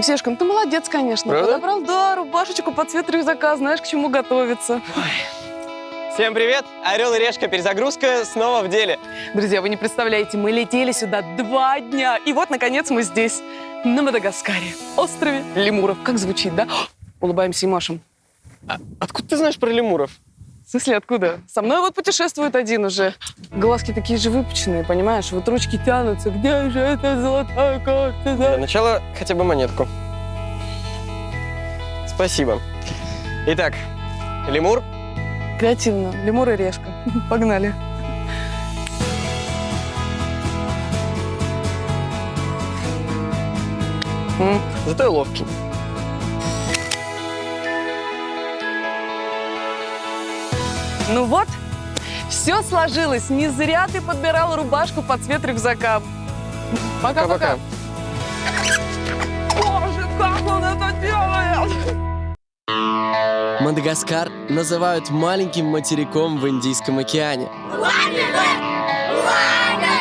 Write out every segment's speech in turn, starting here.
Сешка, ну ты молодец, конечно. Правда? Подобрал, да, рубашечку под цвет рюкзака, знаешь, к чему готовиться. Всем привет! Орел и Решка, перезагрузка снова в деле. Друзья, вы не представляете, мы летели сюда 2 дня. И вот, наконец, мы здесь, на Мадагаскаре, острове лемуров. Как звучит, да? Улыбаемся и машем. Откуда ты знаешь про лемуров? В смысле, откуда? Со мной вот путешествует один уже. Глазки такие же выпученные, понимаешь? Вот ручки тянутся. Где же эта золотая карта? Для начала хотя бы монетку. Спасибо. Итак, лемур. Креативно. Лемур и решка. Погнали. Зато и ловкий. Ну вот, все сложилось. Не зря ты подбирал рубашку под цвет рюкзака. Пока-пока. Боже, как он это делает! Мадагаскар называют маленьким материком в Индийском океане.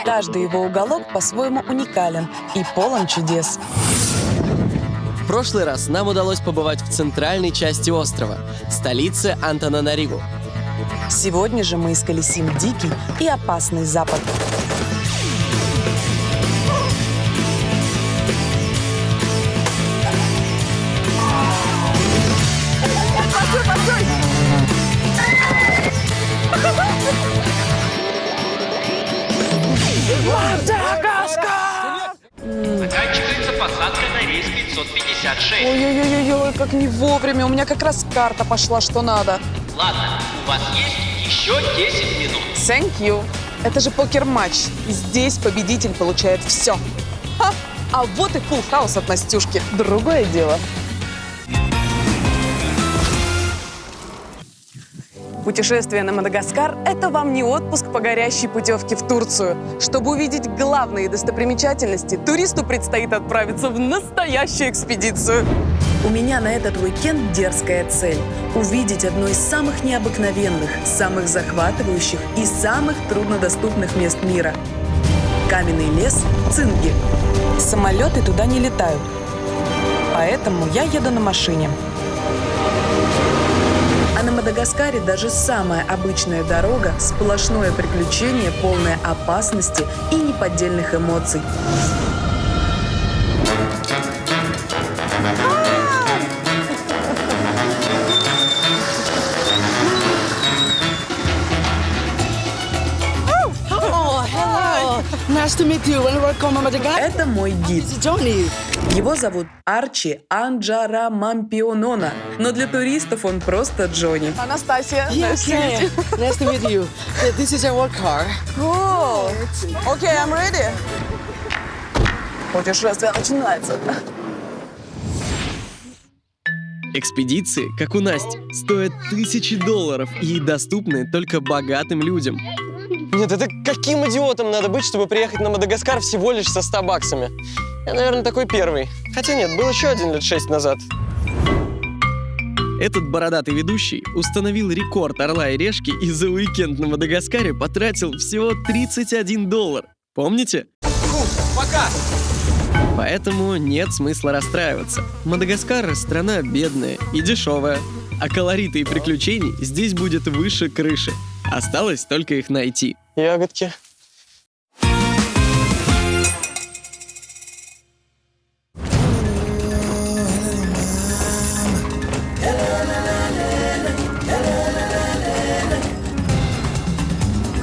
Каждый его уголок по-своему уникален и полон чудес. В прошлый раз нам удалось побывать в центральной части острова, столице Антананариву. Сегодня же мы исколесим дикий и опасный запад. Заканчивается посадка на рейс 556. Ой-ой-ой, как не вовремя. У меня как раз карта пошла, что надо. Ладно, у вас есть еще 10 минут. Thank you. Это же покер-матч. И здесь победитель получает все. Ха! А вот и фулл хаус от Настюшки. Другое дело. Путешествие на Мадагаскар – это вам не отпуск по горящей путевке в Турцию. Чтобы увидеть главные достопримечательности, туристу предстоит отправиться в настоящую экспедицию. У меня на этот уикенд дерзкая цель – увидеть одно из самых необыкновенных, самых захватывающих и самых труднодоступных мест мира – каменный лес Цинги. Самолеты туда не летают, поэтому я еду на машине. А на Мадагаскаре даже самая обычная дорога – сплошное приключение, полное опасности и неподдельных эмоций. Это мой гид. Его зовут Арчи Анджарамампионона, но для туристов он просто Джонни. Анастасия. Okay, nice to meet you. This is our car. Cool. Okay, I'm ready. Путешествие начинается. Экспедиции, как у Насти, стоят $1000 и доступны только богатым людям. Нет, это каким идиотом надо быть, чтобы приехать на Мадагаскар всего лишь со 100 баксами? Я, наверное, такой первый. Хотя нет, был еще один лет 6 назад. Этот бородатый ведущий установил рекорд Орла и Решки и за уикенд на Мадагаскаре потратил всего $31. Помните? Фу, пока! Поэтому нет смысла расстраиваться. Мадагаскар – страна бедная и дешевая, а колорита и приключений здесь будет выше крыши. Осталось только их найти. Ягодки.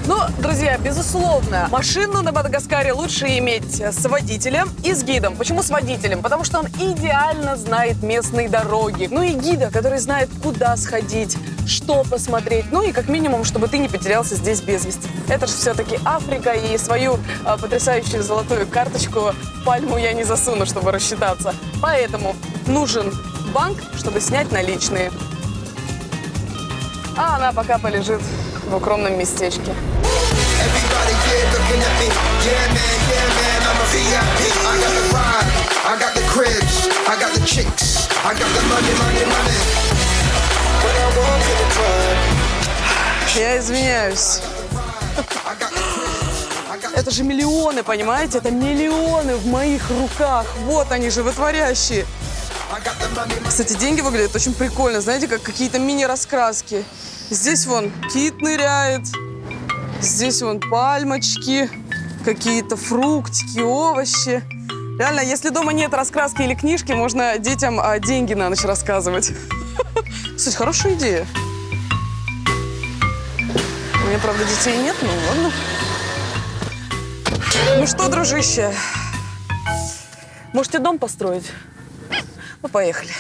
Ну, друзья, безусловно, машину на Мадагаскаре лучше иметь с водителем и с гидом. Почему с водителем? Потому что он идеально знает местные дороги. Ну и гида, который знает, куда сходить, что посмотреть. Ну и как минимум, чтобы ты не потерялся здесь без вести. Это же все-таки Африка, и свою потрясающую золотую карточку в пальму я не засуну, чтобы рассчитаться. Поэтому нужен банк, чтобы снять наличные. А она пока полежит в укромном местечке. Everybody here looking at me. Yeah, man, I'm a VIP. I got the ride, I got the cribs, I got the chicks, I got the money. When I walk in the club, Я извиняюсь. Это же миллионы, понимаете? Это миллионы в моих руках. Вот они, животворящие. I got the money. Кстати, деньги выглядят очень прикольно. Знаете, как какие-то мини-раскраски. Здесь вон кит ныряет. Здесь вон пальмочки, какие-то фруктики, овощи. Реально, если дома нет раскраски или книжки, можно детям деньги на ночь рассказывать. Кстати, хорошая идея. У меня, правда, детей нет, но ладно. Ну что, дружище, можете дом построить? Ну, поехали.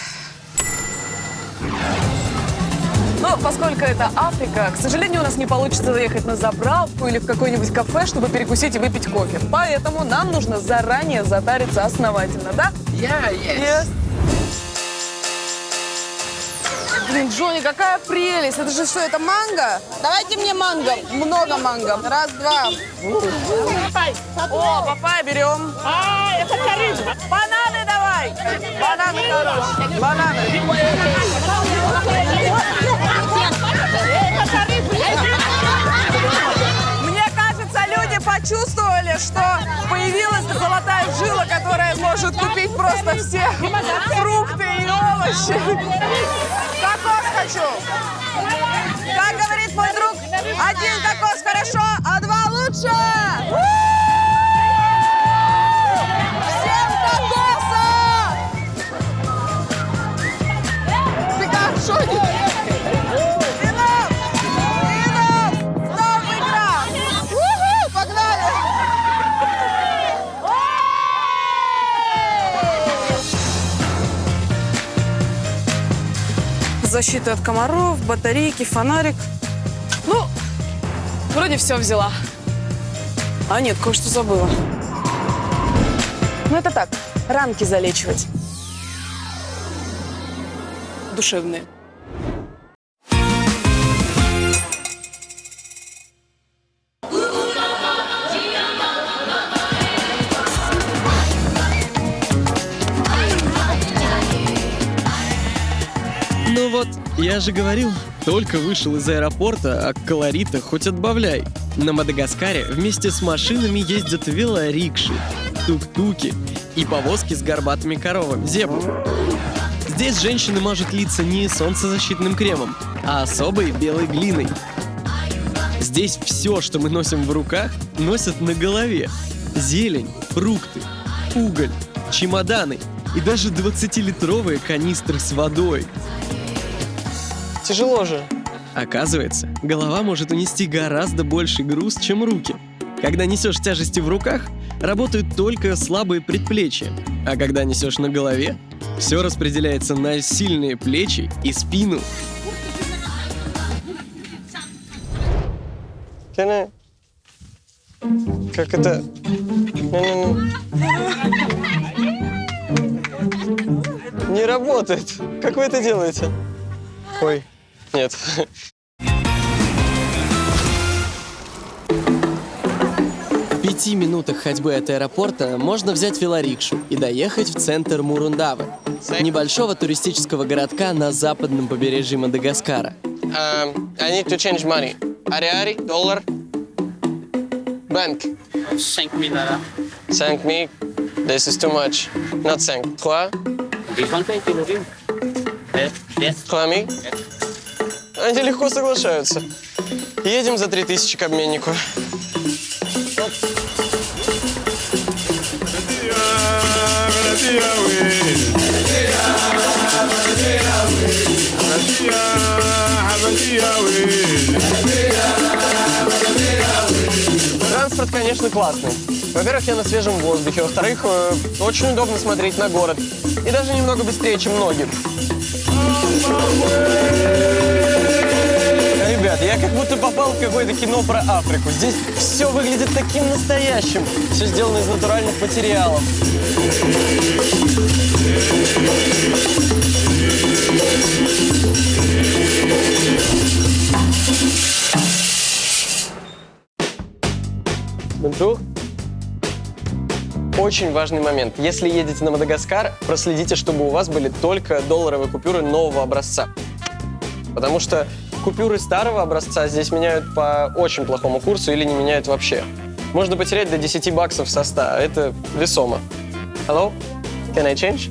Но поскольку это Африка, к сожалению, у нас не получится заехать на заправку или в какое-нибудь кафе, чтобы перекусить и выпить кофе. Поэтому нам нужно заранее затариться основательно, да? Yes. Блин, Джонни, какая прелесть! Это же что, это манго? Давайте мне манго, много манго. Раз, два. О, папайя берем. Это корыто. Бананы давай. Бананы хорошие. Бананы. Мне кажется, люди почувствовали, что появилась золотая жила, которая может купить просто все фрукты и овощи. Кокос хочу. Как говорит мой друг, один кокос хорошо, а два лучше. Всем кокоса! Ты как, Джонни? Защита от комаров, батарейки, фонарик. Ну, вроде все взяла. А нет, кое-что забыла. Ну, это так, ранки залечивать. Душевные. Ну вот, я же говорил, только вышел из аэропорта, а колорита хоть отбавляй. На Мадагаскаре вместе с машинами ездят велорикши, тук-туки и повозки с горбатыми коровами, зебры. Здесь женщины мажут лица не солнцезащитным кремом, а особой белой глиной. Здесь все, что мы носим в руках, носят на голове. Зелень, фрукты, уголь, чемоданы и даже 20-литровые канистры с водой. Тяжело же. Оказывается, голова может унести гораздо больший груз, чем руки. Когда несешь тяжести в руках, работают только слабые предплечья. А когда несешь на голове, все распределяется на сильные плечи и спину. Как это? Не работает. Как вы это делаете? Ой, нет. В 5 минутах ходьбы от аэропорта можно взять велорикшу и доехать в центр Мурундавы, небольшого туристического городка на западном побережье Мадагаскара. I need to change money. Ари-ари, доллар. Bank. 5,000 $. 5,000. This is too much. Not 5. 3. This one pay kilo. Yes. 3,000. Они легко соглашаются. Едем за 3000 к обменнику. Транспорт, конечно, классный. Во-первых, я на свежем воздухе. Во-вторых, очень удобно смотреть на город. И даже немного быстрее, чем многим. Ребят, я как будто попал в какое-то кино про Африку. Здесь все выглядит таким настоящим. Все сделано из натуральных материалов. Бонжур. Очень важный момент. Если едете на Мадагаскар, проследите, чтобы у вас были только долларовые купюры нового образца. Потому что купюры старого образца здесь меняют по очень плохому курсу или не меняют вообще. Можно потерять до 10 баксов со 100, а это весомо. Hello? Can I change?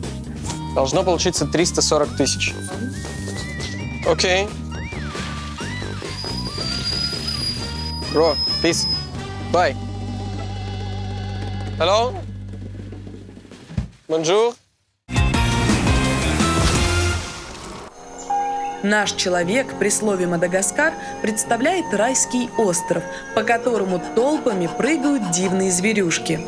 Должно получиться 340 тысяч. Окей. Bro, peace. Bye. Hello? Bonjour. Наш человек при слове «Мадагаскар» представляет райский остров, по которому толпами прыгают дивные зверюшки.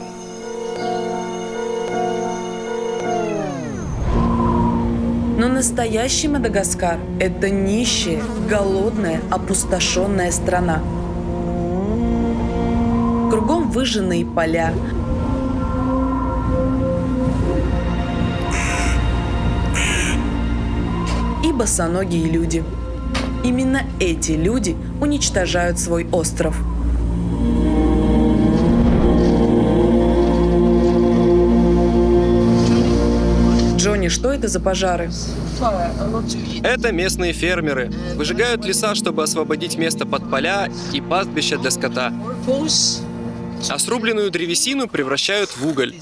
Но настоящий Мадагаскар – это нищая, голодная, опустошенная страна. Кругом выжженные поля, и босоногие люди. Именно эти люди уничтожают свой остров. Джонни, что это за пожары? Это местные фермеры. Выжигают леса, чтобы освободить место под поля и пастбища для скота. А срубленную древесину превращают в уголь.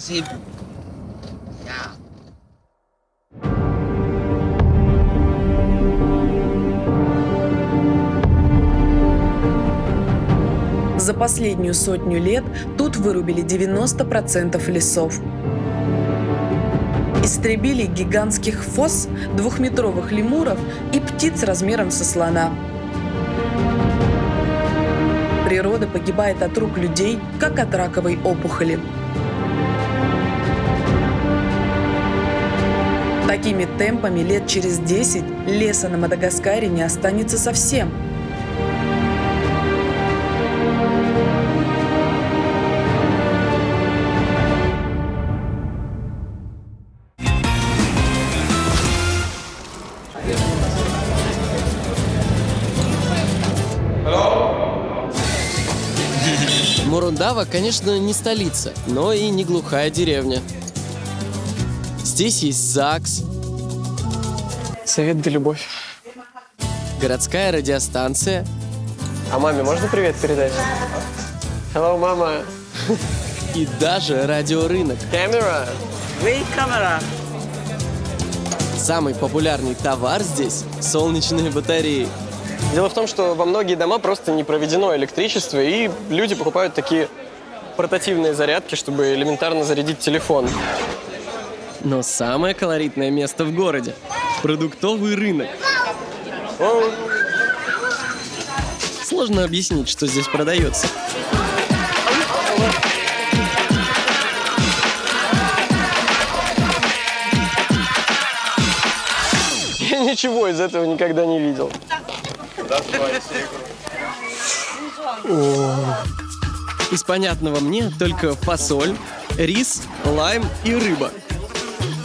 За последнюю 100 лет тут вырубили 90% лесов. Истребили гигантских фос, 2-метровых лемуров и птиц размером со слона. Природа погибает от рук людей, как от раковой опухоли. Такими темпами лет через 10 леса на Мадагаскаре не останется совсем. Морундава, конечно, не столица, но и не глухая деревня. Здесь есть ЗАГС, Совет да любовь. городская радиостанция, А маме можно привет передать? Hello, мама. и даже радиорынок. Камера. Самый популярный товар здесь – солнечные батареи. Дело в том, что во многие дома просто не проведено электричество, и люди покупают такие портативные зарядки, чтобы элементарно зарядить телефон. Но самое колоритное место в городе – продуктовый рынок. Сложно объяснить, что здесь продается. Я ничего из этого никогда не видел. Из понятного мне только фасоль, рис, лайм и рыба.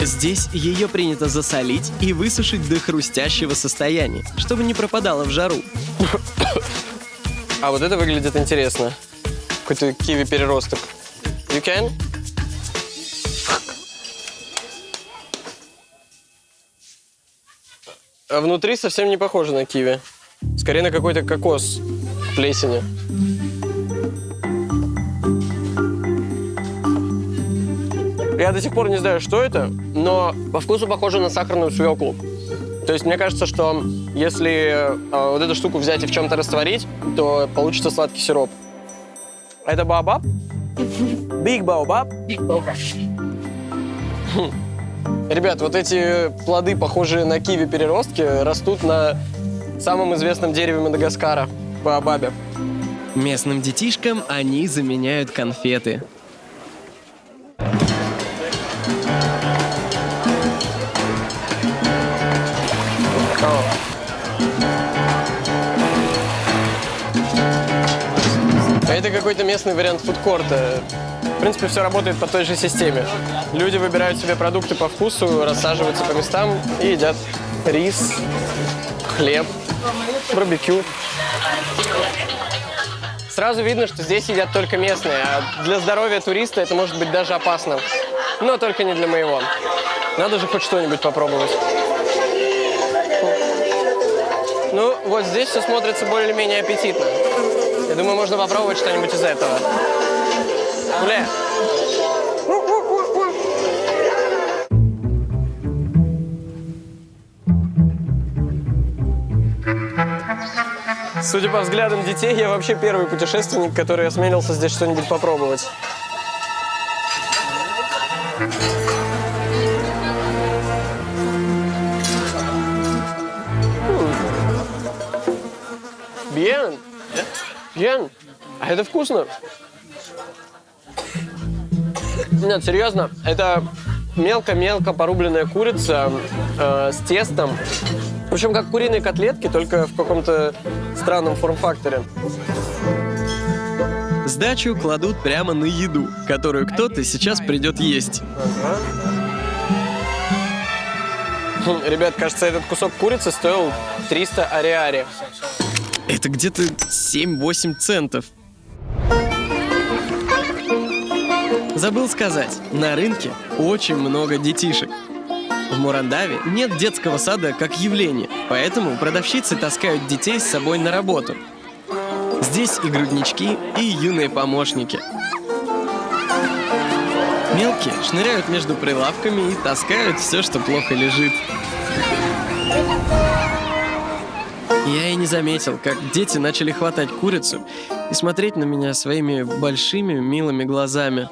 Здесь ее принято засолить и высушить до хрустящего состояния, чтобы не пропадало в жару. А вот это выглядит интересно. Какой-то киви-переросток. You can? А внутри совсем не похоже на киви. Скорее на какой-то кокос в плесени. Я до сих пор не знаю, что это, но по вкусу похоже на сахарную свеклу. То есть мне кажется, что если вот эту штуку взять и в чем-то растворить, то получится сладкий сироп. Это баобаб? Big баобаб? Ребят, вот эти плоды, похожие на киви-переростки, растут на самом известном дереве Мадагаскара – баобабе. Местным детишкам они заменяют конфеты. Это какой-то местный вариант фудкорта. В принципе, все работает по той же системе. Люди выбирают себе продукты по вкусу, рассаживаются по местам и едят рис, хлеб, барбекю. Сразу видно, что здесь едят только местные, а для здоровья туриста это может быть даже опасно. Но только не для моего. Надо же хоть что-нибудь попробовать. Ну, вот здесь все смотрится более-менее аппетитно. Я думаю, можно попробовать что-нибудь из этого. Судя по взглядам детей, я вообще первый путешественник, который осмелился здесь что-нибудь попробовать. Bien. Bien. А это вкусно. Нет, серьезно, это мелко-мелко порубленная курица с тестом. Причем как куриные котлетки, только в каком-то странном форм-факторе. Сдачу кладут прямо на еду, которую кто-то сейчас придет есть. Ребят, кажется, этот кусок курицы стоил 300 ариари. Это где-то 7-8 центов. Забыл сказать, на рынке очень много детишек. В Мурандаве нет детского сада как явления, поэтому продавщицы таскают детей с собой на работу. Здесь и груднички, и юные помощники. Мелкие шныряют между прилавками и таскают все, что плохо лежит. Я и не заметил, как дети начали хватать курицу и смотреть на меня своими большими милыми глазами.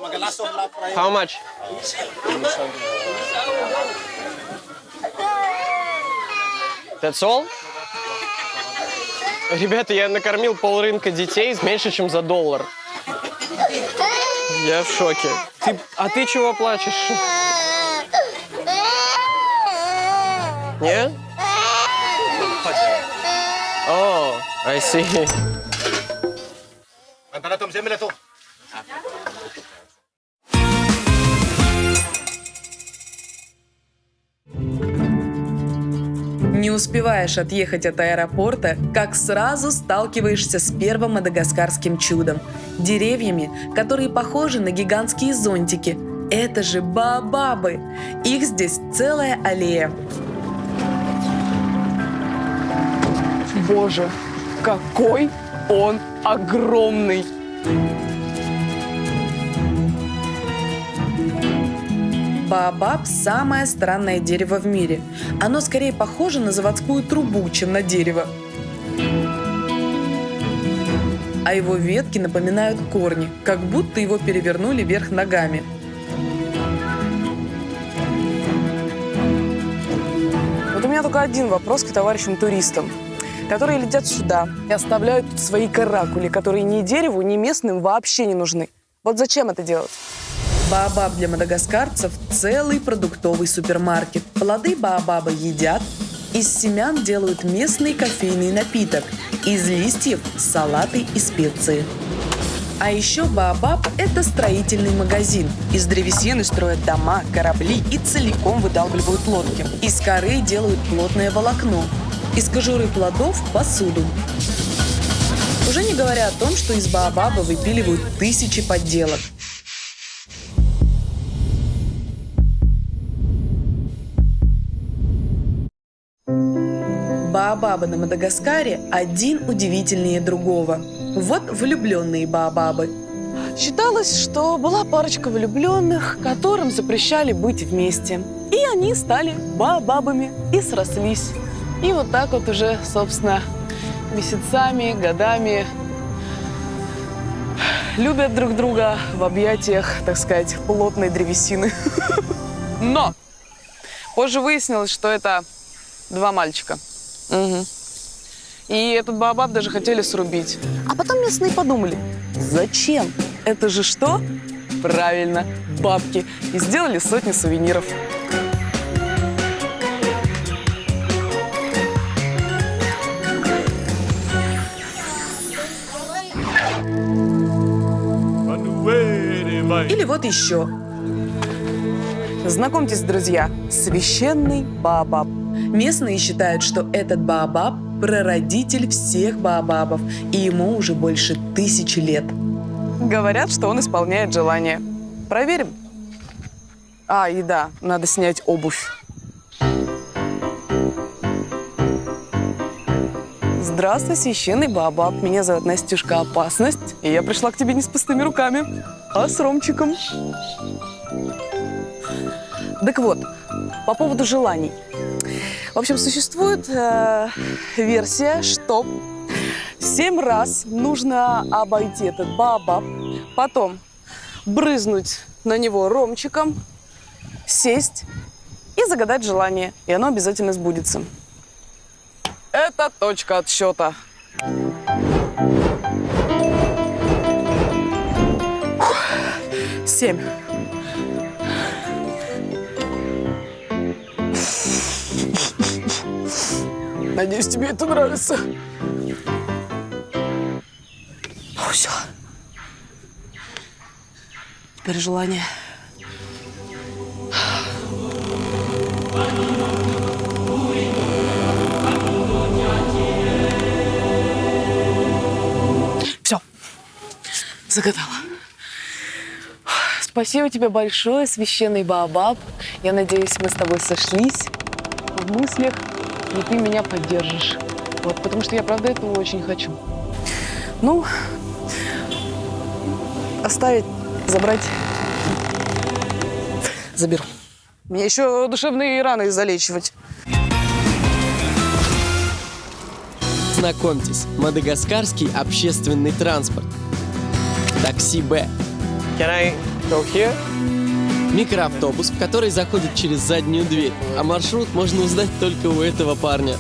How much? That's all? Ребята, я накормил полрынка детей меньше, чем за $1. Я в шоке. А ты чего плачешь? Нет? О, I see. Не успеваешь отъехать от аэропорта, как сразу сталкиваешься с первым мадагаскарским чудом – деревьями, которые похожи на гигантские зонтики. Это же баобабы! Их здесь целая аллея. Боже, какой он огромный! Баобаб – самое странное дерево в мире. Оно скорее похоже на заводскую трубу, чем на дерево. А его ветки напоминают корни, как будто его перевернули вверх ногами. Вот у меня только один вопрос к товарищам-туристам, которые летят сюда и оставляют тут свои каракули, которые ни дереву, ни местным вообще не нужны. Вот зачем это делать? Баобаб для мадагаскарцев – целый продуктовый супермаркет. Плоды баобаба едят, из семян делают местный кофейный напиток, из листьев – салаты и специи. А еще баобаб – это строительный магазин. Из древесины строят дома, корабли и целиком выдалбливают лодки. Из коры делают плотное волокно, из кожуры плодов – посуду. Уже не говоря о том, что из баобаба выпиливают тысячи подделок. Баобабы на Мадагаскаре один удивительнее другого. Вот влюбленные баобабы. Считалось, что была парочка влюбленных, которым запрещали быть вместе. И они стали баобабами и срослись. И вот так вот уже, собственно, месяцами, годами любят друг друга в объятиях, так сказать, плотной древесины. Но позже выяснилось, что это два мальчика. Угу. И этот баобаб даже хотели срубить. А потом местные подумали, зачем? Это же что? Правильно, бабки. И сделали сотни сувениров. Или вот еще. Знакомьтесь, друзья, священный баобаб. Местные считают, что этот баобаб – прародитель всех баобабов, и ему уже больше 1000 лет. Говорят, что он исполняет желания. Проверим. А, и да, надо снять обувь. Здравствуй, священный баобаб. Меня зовут Настюшка Опасность, и я пришла к тебе не с пустыми руками, а с ромчиком. Так вот, по поводу желаний. В общем, существует версия, что 7 раз нужно обойти этот Баобаб, потом брызнуть на него ромчиком, сесть и загадать желание, и оно обязательно сбудется. Это точка отсчета. 7. Надеюсь, тебе это нравится. Все. Теперь желание. Все. Загадала. Спасибо тебе большое, священный Баобаб. Я надеюсь, мы с тобой сошлись в мыслях, и ты меня поддержишь. Вот, потому что я, правда, этого очень хочу. Ну, оставить, забрать. Заберу. Мне еще душевные раны залечивать. Знакомьтесь, мадагаскарский общественный транспорт. Такси Б. Can I go here? Микроавтобус, в который заходит через заднюю дверь, а маршрут можно узнать только у этого парня.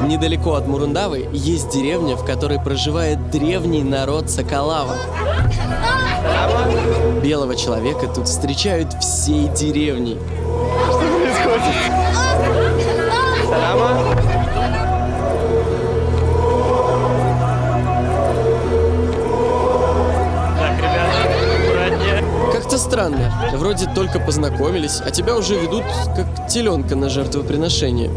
Недалеко от Мурундавы есть деревня, в которой проживает древний народ Сакалава. Белого человека тут встречают всей деревней. Что происходит? Салама? Так, ребята, аккуратнее. Как-то странно. Вроде только познакомились, а тебя уже ведут как теленка на жертвоприношение.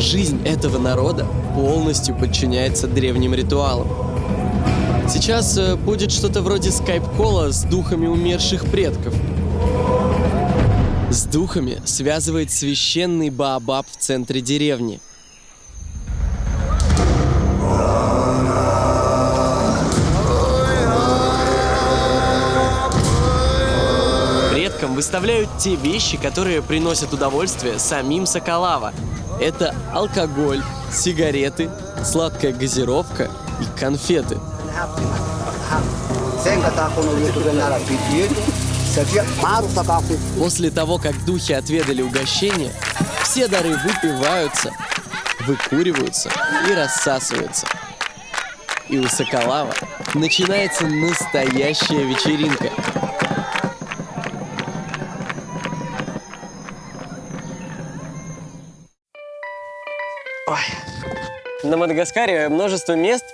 Жизнь этого народа полностью подчиняется древним ритуалам. Сейчас будет что-то вроде скайп-колла с духами умерших предков. С духами связывает священный Баобаб в центре деревни. Предкам выставляют те вещи, которые приносят удовольствие самим Сакалава. Это алкоголь, сигареты, сладкая газировка и конфеты. После того, как духи отведали угощение, все дары выпиваются, выкуриваются и рассасываются. И у Сакалава начинается настоящая вечеринка. На Мадагаскаре множество мест,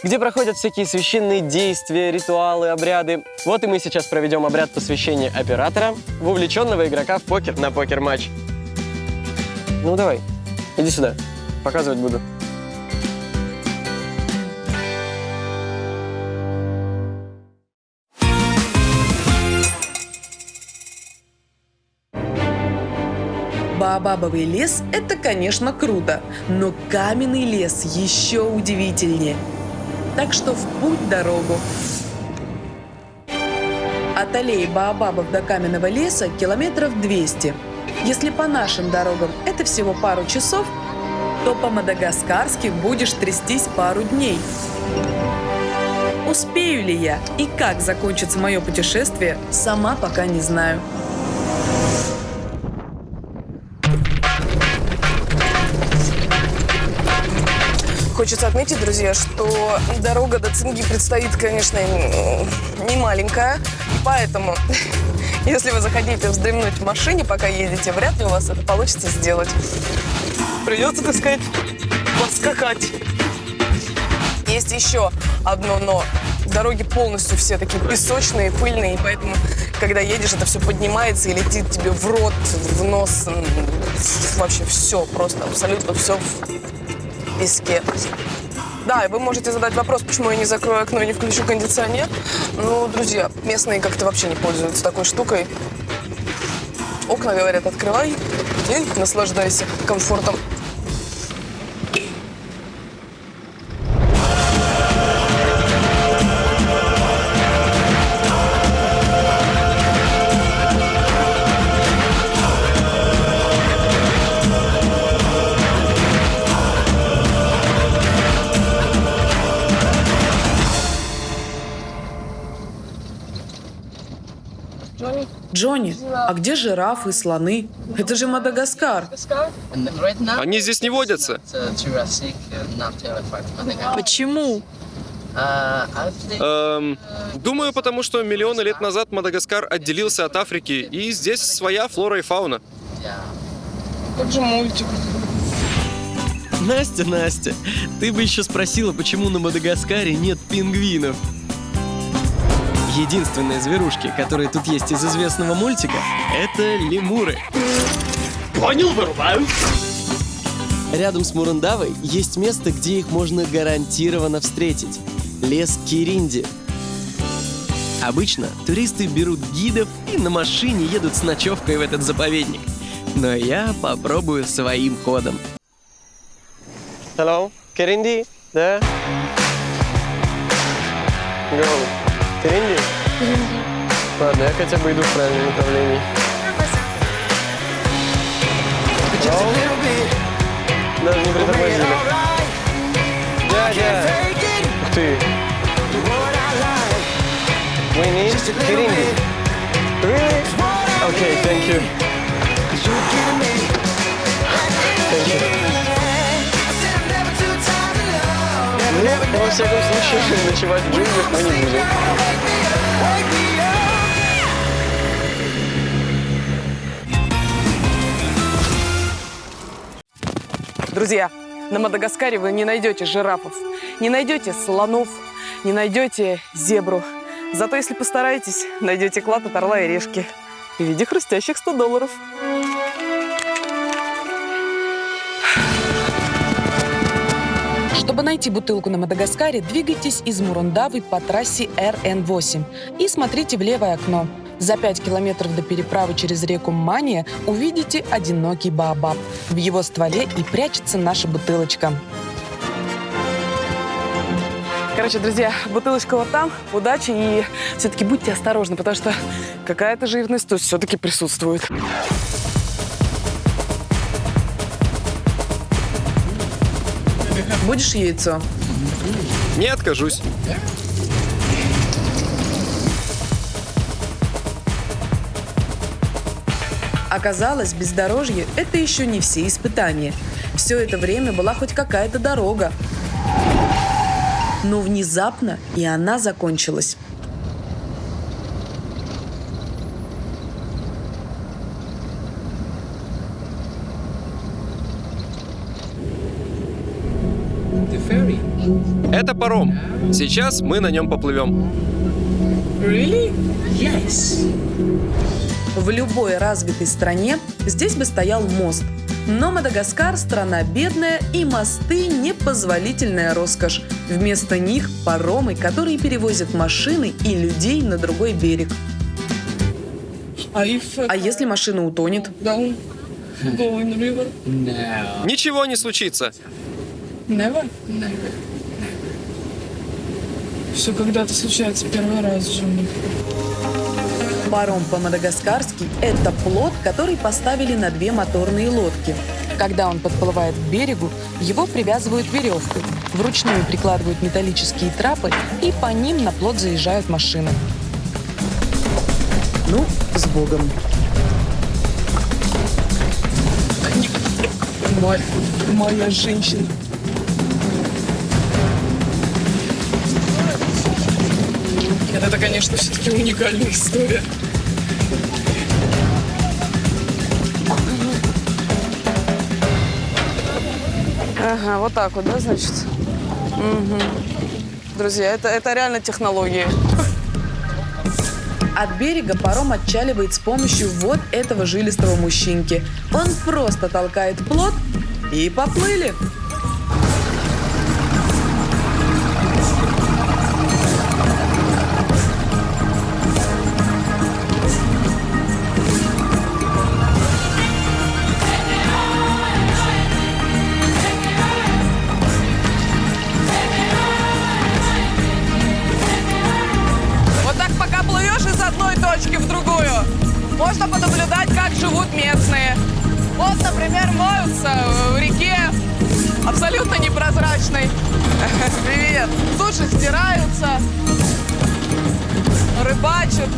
где проходят всякие священные действия, ритуалы, обряды. Вот и мы сейчас проведем обряд посвящения оператора в увлеченного игрока в покер на покер-матч. Ну давай, иди сюда, показывать буду. Баобабовый лес – это, конечно, круто, но каменный лес еще удивительнее. Так что в путь дорогу. От аллеи Баобабов до каменного леса километров 200. Если по нашим дорогам это всего пару часов, то по-мадагаскарски будешь трястись пару дней. Успею ли я и как закончится мое путешествие, сама пока не знаю. Хочется отметить, друзья, что дорога до Цинги предстоит, конечно, не маленькая. Поэтому, если вы захотите вздремнуть в машине, пока едете, вряд ли у вас это получится сделать. Придется, так сказать, подскакать. Есть еще одно «но». Дороги полностью все такие песочные, пыльные, и поэтому, когда едешь, это все поднимается и летит тебе в рот, в нос. Вообще все, просто абсолютно все в песке. Да, и вы можете задать вопрос, почему я не закрою окно и не включу кондиционер. Ну, друзья, местные как-то вообще не пользуются такой штукой. Окна, говорят, открывай, И наслаждайся комфортом. Джонни, а где жирафы, слоны? Это же Мадагаскар. Они здесь не водятся. Почему? Думаю, потому что миллионы лет назад Мадагаскар отделился от Африки, и здесь своя флора и фауна. Как же мультик. Настя, ты бы еще спросила, почему на Мадагаскаре нет пингвинов. Единственные зверушки, которые тут есть из известного мультика, это лемуры. Понял, вырубаю. Рядом с Мурандавой есть место, где их можно гарантированно встретить. Лес Киринди. Обычно туристы берут гидов и на машине едут с ночевкой в этот заповедник. Но я попробую своим ходом. Hello, Kirindi, да? Go. Kirindi? Ладно, я хотя бы иду в правильном направлении. Даже не притормозили. Дядя! Ух ты! We need Kirindi. Really? Okay, thank you. Thank you. Ну, во всяком случае, ночевать в джунглях мы не будем. Друзья, на Мадагаскаре вы не найдете жирафов, не найдете слонов, не найдете зебру. Зато если постараетесь, найдете клад от орла и решки в виде хрустящих $100. Чтобы найти бутылку на Мадагаскаре, двигайтесь из Мурандавы по трассе РН-8 и смотрите в левое окно. За 5 километров до переправы через реку Мания увидите одинокий баобаб. В его стволе и прячется наша бутылочка. Короче, друзья, бутылочка вот там. Удачи и все-таки будьте осторожны, потому что какая-то живность тут все-таки присутствует. Будешь яйцо? Не откажусь. Оказалось, бездорожье – это еще не все испытания. Все это время была хоть какая-то дорога. Но внезапно и она закончилась. Это паром. Сейчас мы на нем поплывем. В любой развитой стране здесь бы стоял мост. Но Мадагаскар – страна бедная, и мосты – непозволительная роскошь. Вместо них – паромы, которые перевозят машины и людей на другой берег. А если машина утонет? Ничего не случится. Все когда-то случается первый раз в жизни. Паром по-мадагаскарски – это плот, который поставили на 2 моторные лодки. Когда он подплывает к берегу, его привязывают веревкой, вручную прикладывают металлические трапы, и по ним на плот заезжают машины. Ну, с Богом. Моя женщина. Это, конечно, все-таки уникальная история. Ага, вот так вот, да, значит? Угу. Друзья, это реально технологии. От берега паром отчаливает с помощью вот этого жилистого мужчинки. Он просто толкает плот и поплыли. прозрачный. Привет. Суши стираются, рыбачат.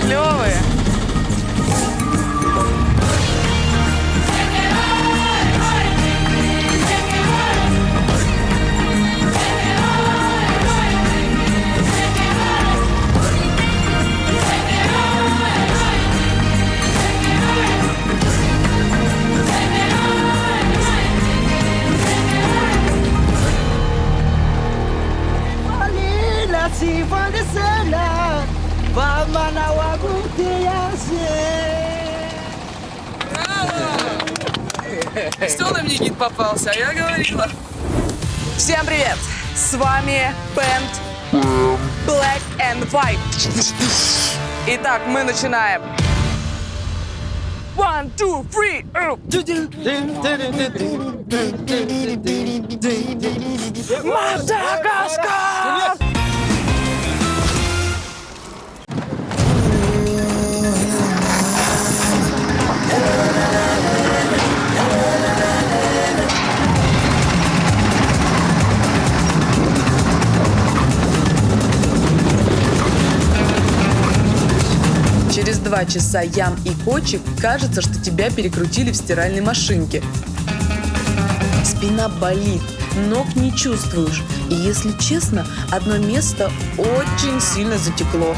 Клевые. Что на мне гид попался, а я говорила. Всем привет! С вами бэнд Black and White. Итак, мы начинаем. 1, 2, 3. Мадагаскар! Через 2 часа ям и кочек кажется, что тебя перекрутили в стиральной машинке. Спина болит, ног не чувствуешь. И если честно, одно место очень сильно затекло.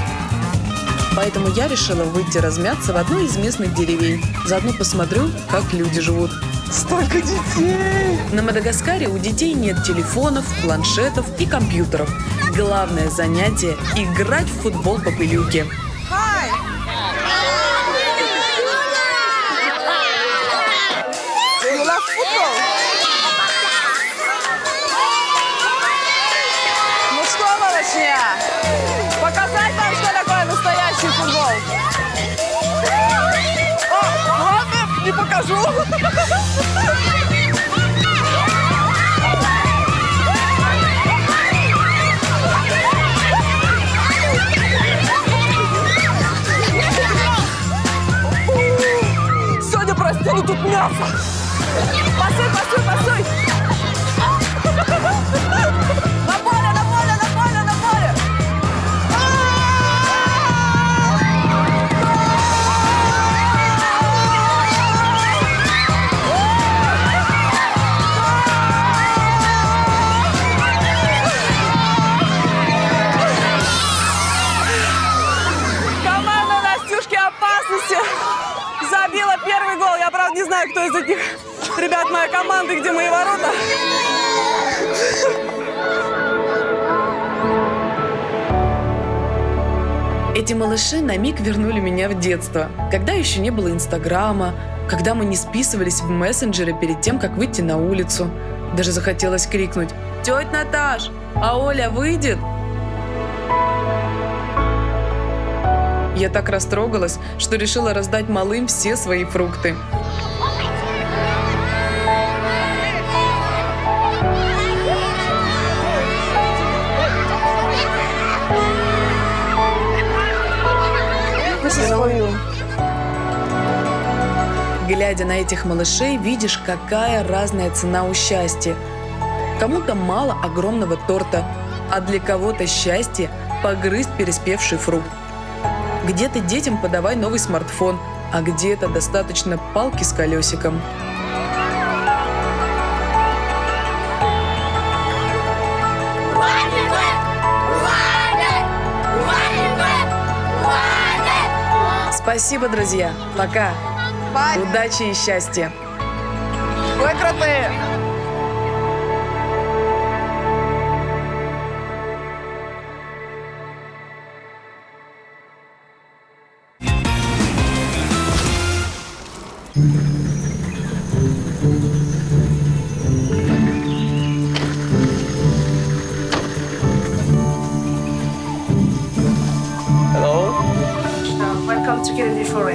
Поэтому я решила выйти размяться в одной из местных деревень. Заодно посмотрю, как люди живут. Столько детей! На Мадагаскаре у детей нет телефонов, планшетов и компьютеров. Главное занятие – играть в футбол по пылюке. Ну что, малышня, показать вам, что такое настоящий футбол? О, ладно, не покажу. Сегодня простили тут мясо. Постой, постой, постой! На поле, на поле, на поле, на поле! Команда Настюшки опасности забила первый гол. Я, правда, не знаю, кто из этих ребят моей команды, где мои ворота. Эти малыши на миг вернули меня в детство, когда еще не было Инстаграма, когда мы не списывались в мессенджере перед тем, как выйти на улицу. Даже захотелось крикнуть: «Тетя Наташ, а Оля выйдет?» Я так растрогалась, что решила раздать малым все свои фрукты. Глядя на этих малышей, видишь, какая разная цена у счастья. Кому-то мало огромного торта, а для кого-то счастье – погрызть переспевший фрукт. Где-то детям подавай новый смартфон, а где-то достаточно палки с колесиком. Спасибо, друзья. Пока. Удачи и счастья. Вы крутые.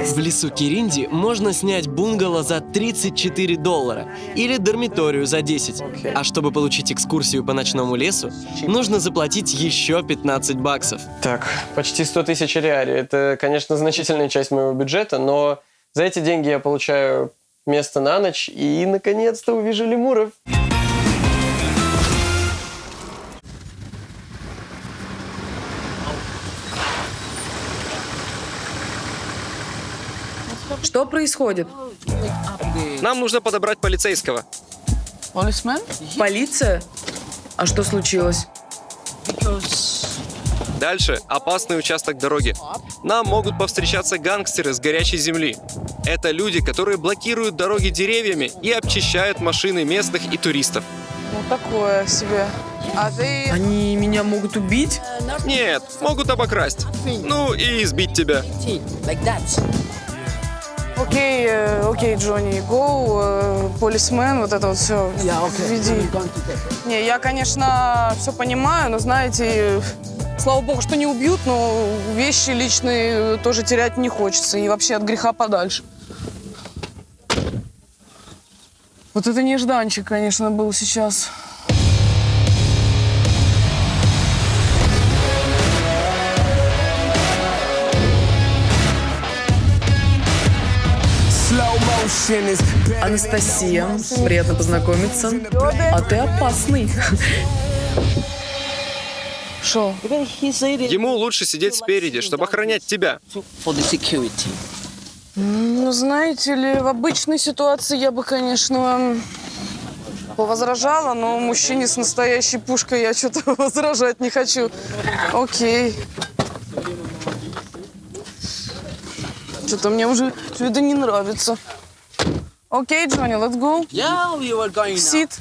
В лесу Киринди можно снять бунгало за $34 или дармиторию за 10. А чтобы получить экскурсию по ночному лесу, нужно заплатить еще $15. Так, почти 100 тысяч реалий. Это, конечно, значительная часть моего бюджета, но за эти деньги я получаю место на ночь и, наконец-то, увижу лемуров. Что происходит? Нам нужно подобрать полицейского. Полисмен? Полиция? А что случилось? Дальше опасный участок дороги. Нам могут повстречаться гангстеры с горячей земли. Это люди, которые блокируют дороги деревьями и обчищают машины местных и туристов. Ну, такое себе. А ты... Они меня могут убить? Нет, могут обокрасть. Ну и избить тебя. Окей, Джонни, go, полисмен, вот это вот все. Веди. Не, я, конечно, все понимаю, но, знаете, слава богу, что не убьют, но вещи личные тоже терять не хочется. И вообще от греха подальше. Вот это нежданчик, конечно, был сейчас. Анастасия, приятно познакомиться. А ты опасный. Шо? Ему лучше сидеть спереди, чтобы охранять тебя. Ну, знаете ли, в обычной ситуации я бы, конечно, возражала, но мужчине с настоящей пушкой я что-то возражать не хочу. Окей. Что-то мне уже все это не нравится. Окей, Джонни, let's go. Yeah, we were going now. Sit.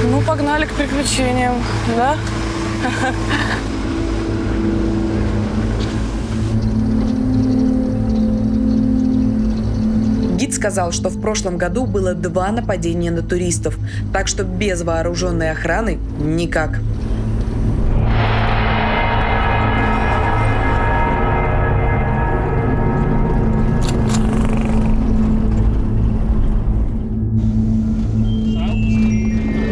Ну, погнали к приключениям, да? Гид сказал, что в прошлом году было 2 нападения на туристов, так что без вооруженной охраны никак.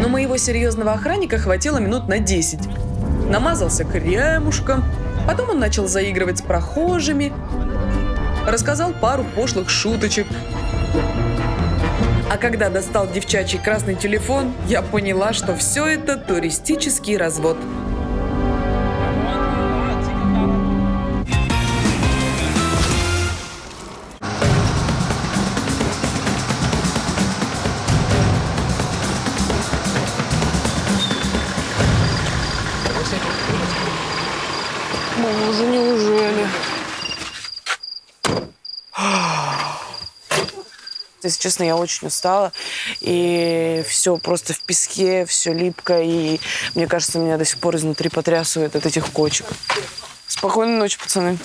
Но моего серьезного охранника хватило минут на 10. Намазался кремушком, потом он начал заигрывать с прохожими, рассказал пару пошлых шуточек. А когда достал девчачий красный телефон, я поняла, что все это туристический развод. Боже, неужели? Если честно, я очень устала, и все просто в песке, все липко, и мне кажется, меня до сих пор изнутри потрясывает от этих кочек. Спокойной ночи, пацаны.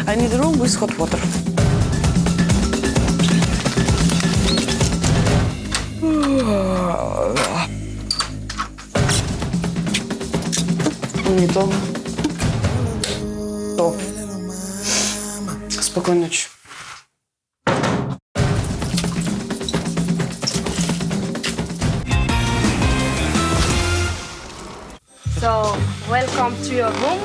I need a room with hot water. Не то. То. Спокойной ночи. So, welcome to your room.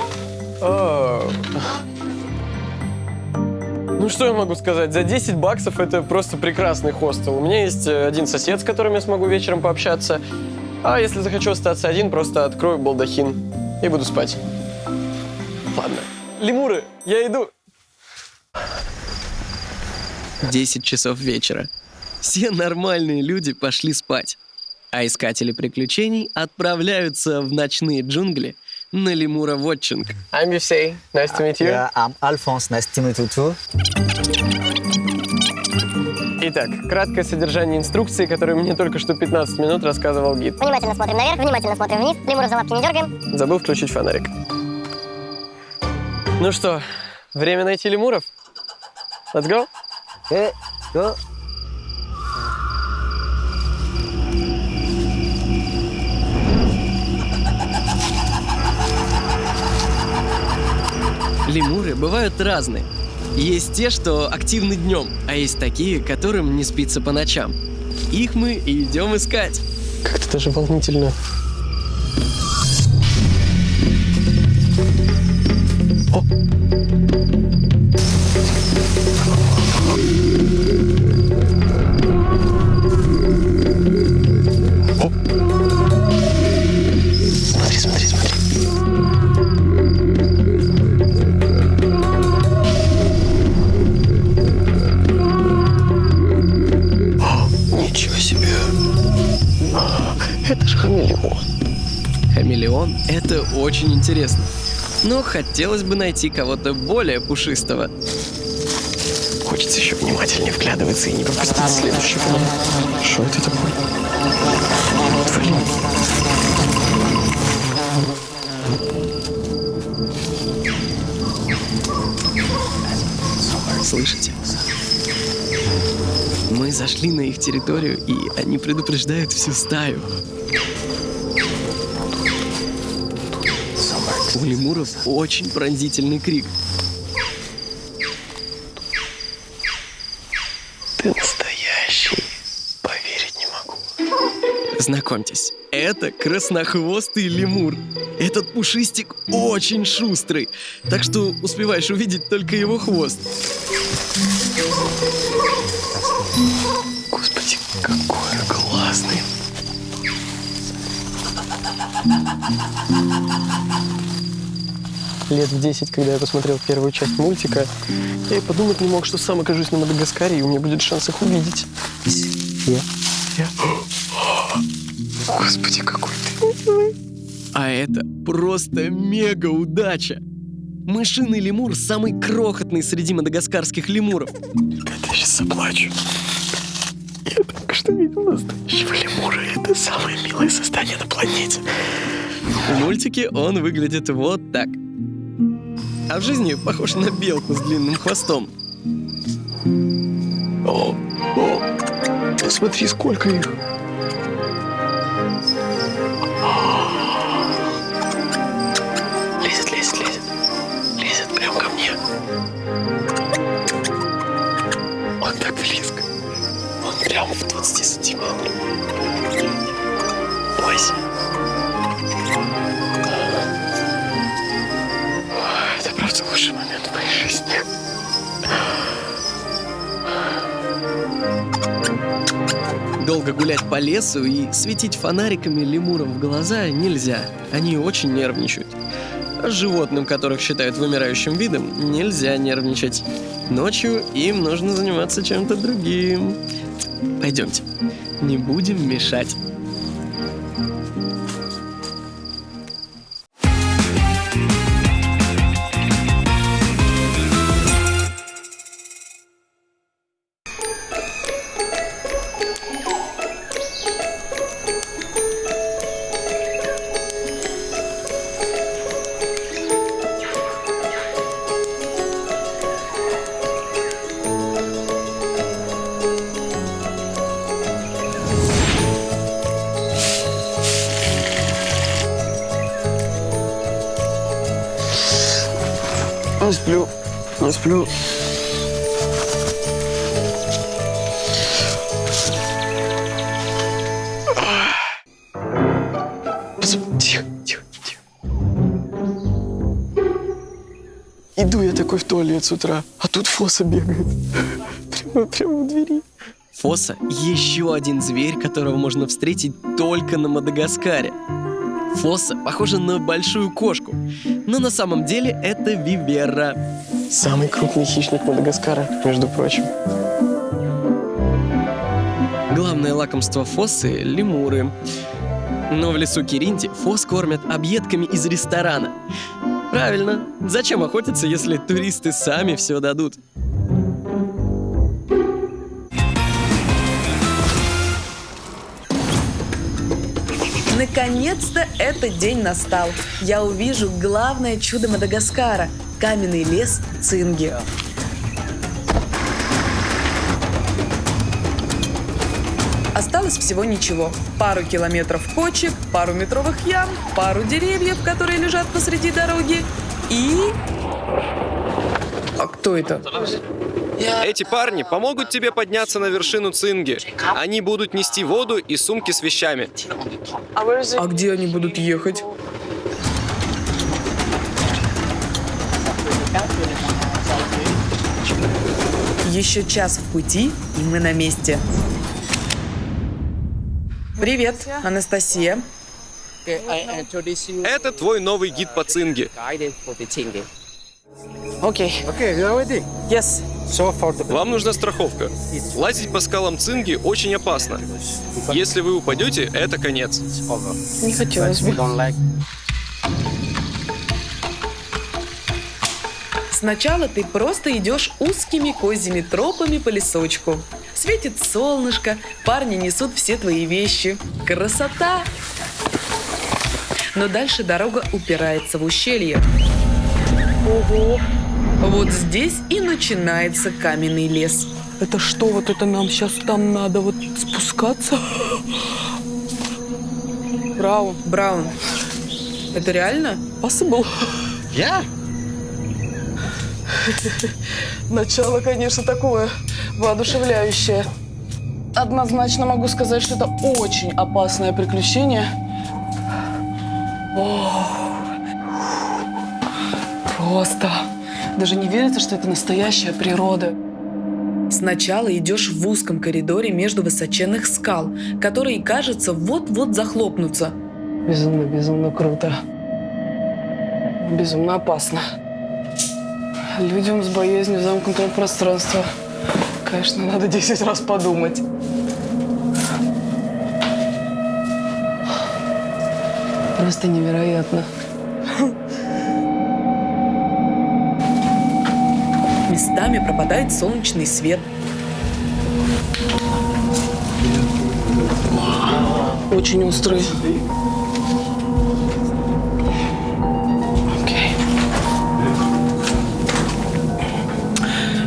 Ну что я могу сказать? За 10 баксов это просто прекрасный хостел. У меня есть один сосед, с которым я смогу вечером пообщаться. А если захочу остаться один, просто открою балдахин и буду спать. Ладно. Лемуры, я иду. 10 часов вечера. Все нормальные люди пошли спать. А искатели приключений отправляются в ночные джунгли на лемура-вотчинг. I'm Yusei. Nice to meet you. Yeah, I'm Alphonse. Nice to meet you too. Итак, краткое содержание инструкции, которую мне только что 15 минут рассказывал гид. Внимательно смотрим наверх, внимательно смотрим вниз. Лемура за лапки не дергаем. Забыл включить фонарик. Ну что, время найти лемуров? Let's go. Okay, go. Лемуры бывают разные. Есть те, что активны днем, а есть такие, которым не спится по ночам. Их мы и идем искать. Как-то даже волнительно. О! О! Смотри, смотри, смотри. хамелеон — это очень интересно. Но хотелось бы найти кого-то более пушистого. Хочется еще внимательнее вглядываться и не пропустить следующий план. Что это такое? Отвали. Слышите? Мы зашли на их территорию, и они предупреждают всю стаю. У лемуров очень пронзительный крик. Ты настоящий. Поверить не могу. Знакомьтесь, это краснохвостый лемур. Этот пушистик очень шустрый, так что успеваешь увидеть только его хвост. Господи, какой он классный. Лет в 10, когда я посмотрел первую часть мультика, я и подумать не мог, что сам окажусь на Мадагаскаре, и у меня будет шанс их увидеть. Я. Господи, какой ты. А это просто мега удача. Мышиный лемур самый крохотный среди мадагаскарских лемуров. Я сейчас заплачу. Я только что видел настоящего лемура. Это самое милое создание на планете. В мультике он выглядит вот так. А в жизни похож на белку с длинным хвостом. О, посмотри, сколько их. Лезет прямо ко мне. Он так близко. Он прямо в 20 сантиметрах. Бойся. Это правда лучший момент в моей жизни. Долго гулять по лесу и светить фонариками лемурам в глаза нельзя. Они очень нервничают. А животным, которых считают вымирающим видом, нельзя нервничать. Ночью им нужно заниматься чем-то другим. Пойдемте, не будем мешать. Не сплю. Тихо. Иду я такой в туалет с утра, а тут Фоса бегает. Прямо в двери. Фоса — еще один зверь, которого можно встретить только на Мадагаскаре. Фоса похожа на большую кошку, но на самом деле это вивера. Самый крупный хищник Мадагаскара, между прочим. Главное лакомство фосы — лемуры. Но в лесу Киринти фос кормят объедками из ресторана. Правильно. Зачем охотиться, если туристы сами все дадут? Наконец-то этот день настал. Я увижу главное чудо Мадагаскара – каменный лес Цинги. Осталось всего ничего. Пару километров кочек, пару метровых ям, пару деревьев, которые лежат посреди дороги и... А кто это? Эти парни помогут тебе подняться на вершину Цинги. Они будут нести воду и сумки с вещами. А где они будут ехать? Еще час в пути, и мы на месте. Привет, Анастасия. Это твой новый гид по Цинге. Окей. Okay, you are ready? Yes. Вам нужна страховка. Лазить по скалам Цинги очень опасно. Если вы упадете, это конец. Не хотелось бы. Сначала ты просто идешь узкими козьими тропами по лесочку. Светит солнышко, парни несут все твои вещи. Красота! Но дальше дорога упирается в ущелье. Ого! Вот здесь и начинается каменный лес. Это что, вот это нам сейчас там надо вот спускаться? Браун, это реально? Possible. Я? Начало, конечно, такое воодушевляющее. Однозначно могу сказать, что это очень опасное приключение. Просто даже не верится, что это настоящая природа. Сначала идешь в узком коридоре между высоченных скал, которые, кажется, вот-вот захлопнутся. Безумно круто. Безумно опасно. Людям с боязнью замкнутого пространства, конечно, надо 10 раз подумать. Просто невероятно. Местами пропадает солнечный свет. Очень острые. Окей.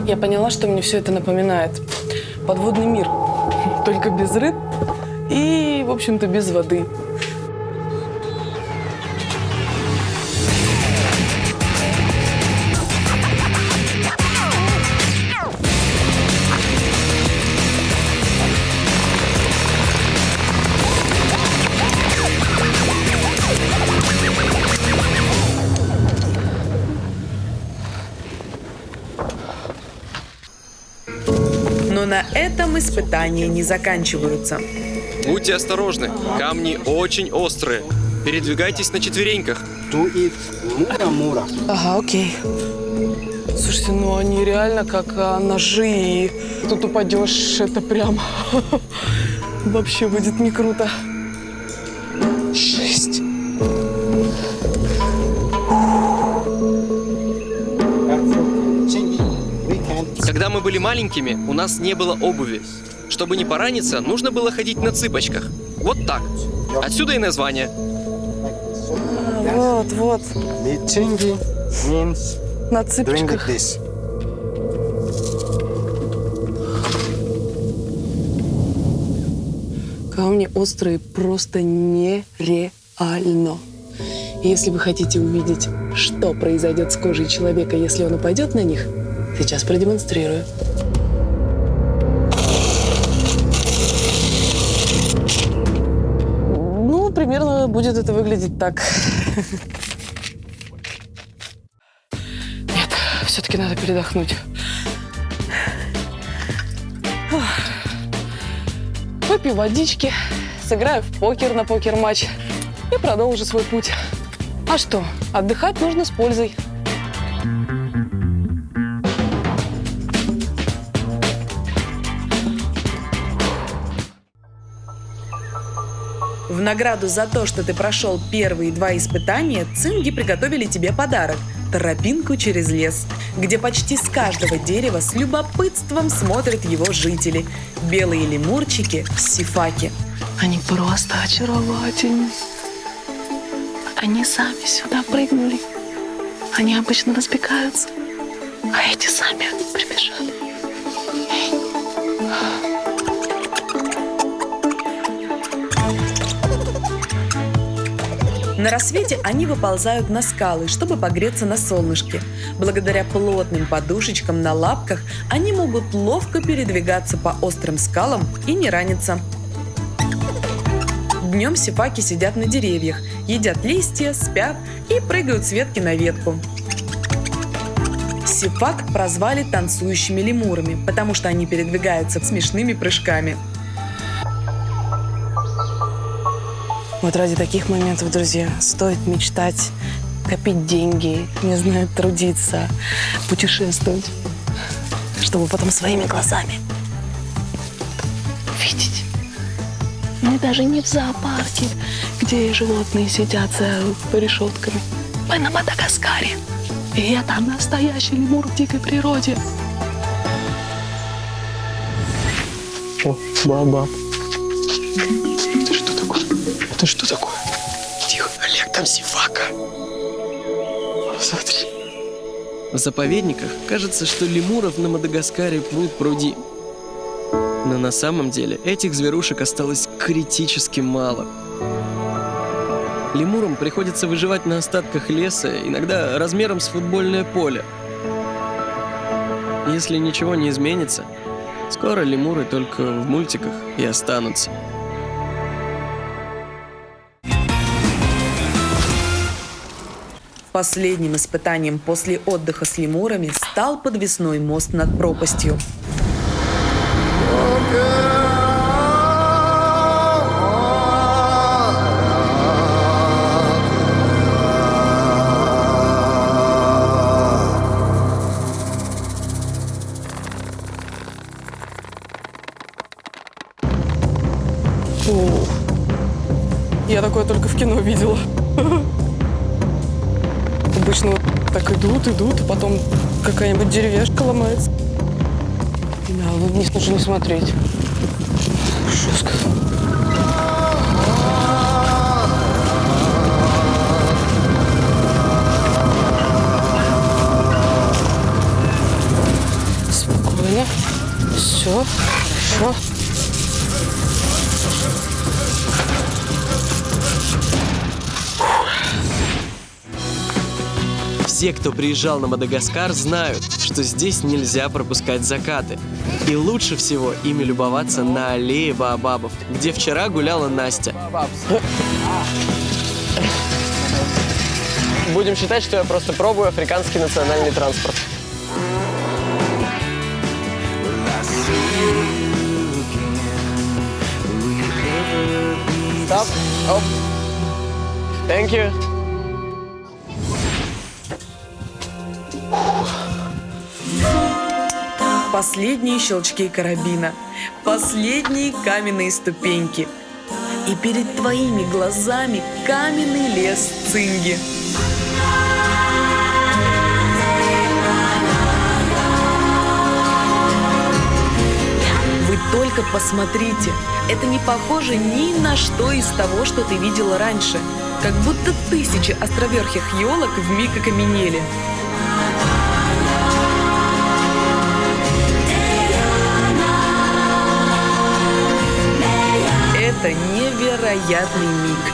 Я поняла, что мне все это напоминает. Подводный мир. Только без рыб и, в общем-то, без воды. Но на этом испытания не заканчиваются. Будьте осторожны, камни очень острые. Передвигайтесь на четвереньках. Ага, окей. Слушайте, ну они реально как ножи, и тут упадешь, это прям вообще будет не круто. Жесть. Когда мы были маленькими, у нас не было обуви. Чтобы не пораниться, нужно было ходить на цыпочках. Вот так. Отсюда и название. Вот. На цыпочках. Камни острые просто нереально. И если вы хотите увидеть, что произойдет с кожей человека, если он упадет на них, сейчас продемонстрирую. Ну, примерно будет это выглядеть так. Нет, все-таки надо передохнуть. Выпью водички, сыграю в покер на покер-матч и продолжу свой путь. А что, отдыхать нужно с пользой. В награду за то, что ты прошел первые 2 испытания, цинги приготовили тебе подарок – тропинку через лес, где почти с каждого дерева с любопытством смотрят его жители – белые лемурчики сифаки. Они просто очаровательны. Они сами сюда прыгнули. Они обычно разбегаются, а эти сами прибежали. На рассвете они выползают на скалы, чтобы погреться на солнышке. Благодаря плотным подушечкам на лапках они могут ловко передвигаться по острым скалам и не раниться. Днем сифаки сидят на деревьях, едят листья, спят и прыгают с ветки на ветку. Сифак прозвали танцующими лемурами, потому что они передвигаются смешными прыжками. Вот ради таких моментов, друзья, стоит мечтать, копить деньги, не знаю, трудиться, путешествовать. чтобы потом своими глазами видеть. Мы даже не в зоопарке, где животные сидят за решетками. Мы на Мадагаскаре. И это настоящий лемур в дикой природе. О, баба. Это что такое? Это что такое? Тихо, Олег, там зевака. Смотри. В заповедниках кажется, что лемуров на Мадагаскаре пруд-пруди. Но на самом деле этих зверушек осталось критически мало. Лемурам приходится выживать на остатках леса, иногда размером с футбольное поле. Если ничего не изменится, скоро лемуры только в мультиках и останутся. Последним испытанием после отдыха с лемурами стал подвесной мост над пропастью. Я такое только в кино видела. Обычно вот так идут, а потом какая-нибудь деревяшка ломается. Да, вниз нужно не смотреть. Жестко. Спокойно. Все хорошо. Все, кто приезжал на Мадагаскар, знают, что здесь нельзя пропускать закаты. И лучше всего ими любоваться на аллее баобабов, где вчера гуляла Настя. Будем считать, что я просто пробую африканский национальный транспорт. Стоп. Оп. Thank you. Последние щелчки карабина, последние каменные ступеньки. И перед твоими глазами каменный лес Цинги. Вы только посмотрите, это не похоже ни на что из того, что ты видела раньше. Как будто тысячи островерхих елок вмиг окаменели. Это невероятный миг.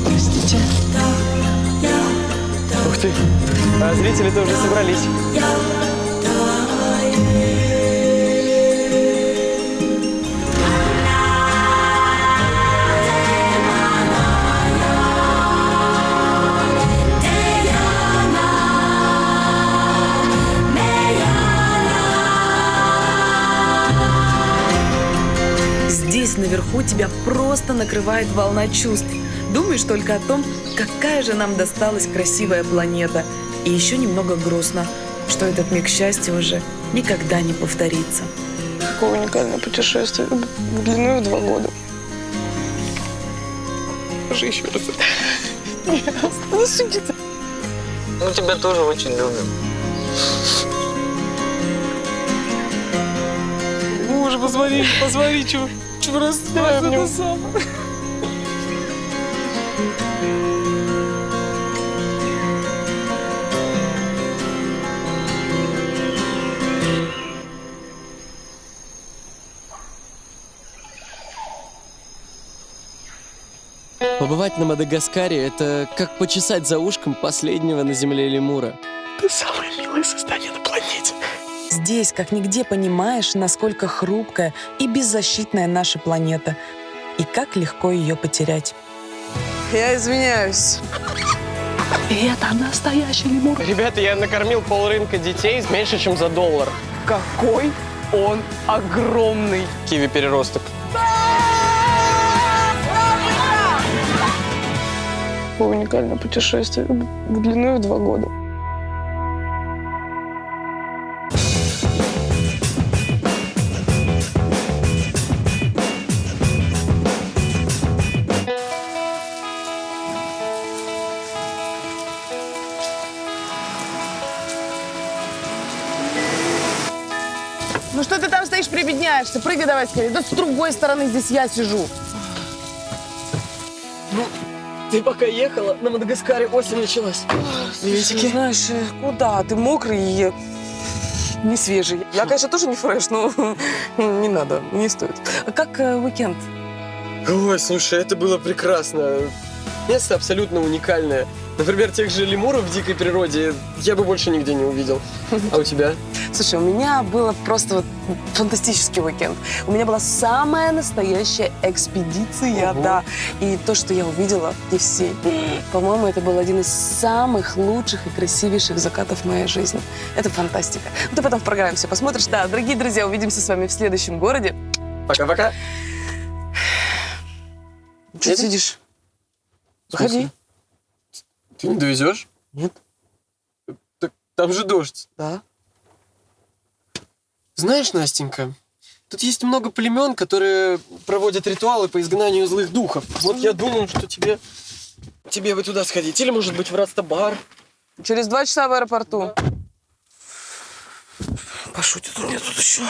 Простите. Ух ты, а зрители-то уже собрались. Здесь наверху тебя просто накрывает волна чувств. Думаешь только о том, какая же нам досталась красивая планета. И еще немного грустно, что этот миг счастья уже никогда не повторится. Какое уникальное путешествие длиной в 2 года. Скажи еще раз. Нет, не судите. Мы тебя тоже очень любим. Боже, посмотри, что расстраивает это самое. Побывать на Мадагаскаре — это как почесать за ушком последнего на земле лемура. Ты самое милое создание на планете. Здесь, как нигде, понимаешь, насколько хрупкая и беззащитная наша планета. И как легко ее потерять. Я извиняюсь. И это настоящий лемур. Ребята, я накормил полрынка детей меньше, чем за $1. Какой он огромный. Киви-переросток. Какое уникальное путешествие длиной в 2 года. Ну что ты там стоишь, прибедняешься? Прыгай давай скорее. Да с другой стороны здесь я сижу. Ну, ты пока ехала, на Мадагаскаре осень началась. Приветики. Знаешь, куда? Ты мокрый и не свежий. Я, конечно, тоже не фреш, но не надо, не стоит. А как уикенд? Ой, слушай, это было прекрасно. Место абсолютно уникальное. Например, тех же лемуров в дикой природе я бы больше нигде не увидел. А у тебя? Слушай, у меня было просто вот фантастический уикенд. У меня была самая настоящая экспедиция, Ого. да. И то, что я увидела, Евсей, по-моему, это был один из самых лучших и красивейших закатов в моей жизни. Это фантастика. Ну, ты потом в программе все посмотришь. Да, дорогие друзья, увидимся с вами в следующем городе. Пока-пока. Что ты сидишь? Заходи. Ты не довезешь? Нет. Так там же дождь. Да. Знаешь, Настенька, тут есть много племен, которые проводят ритуалы по изгнанию злых духов. Вот я думал, что тебе бы туда сходить. Или, может быть, в Растобар. Через 2 часа в аэропорту. Пошутит у меня тут еще.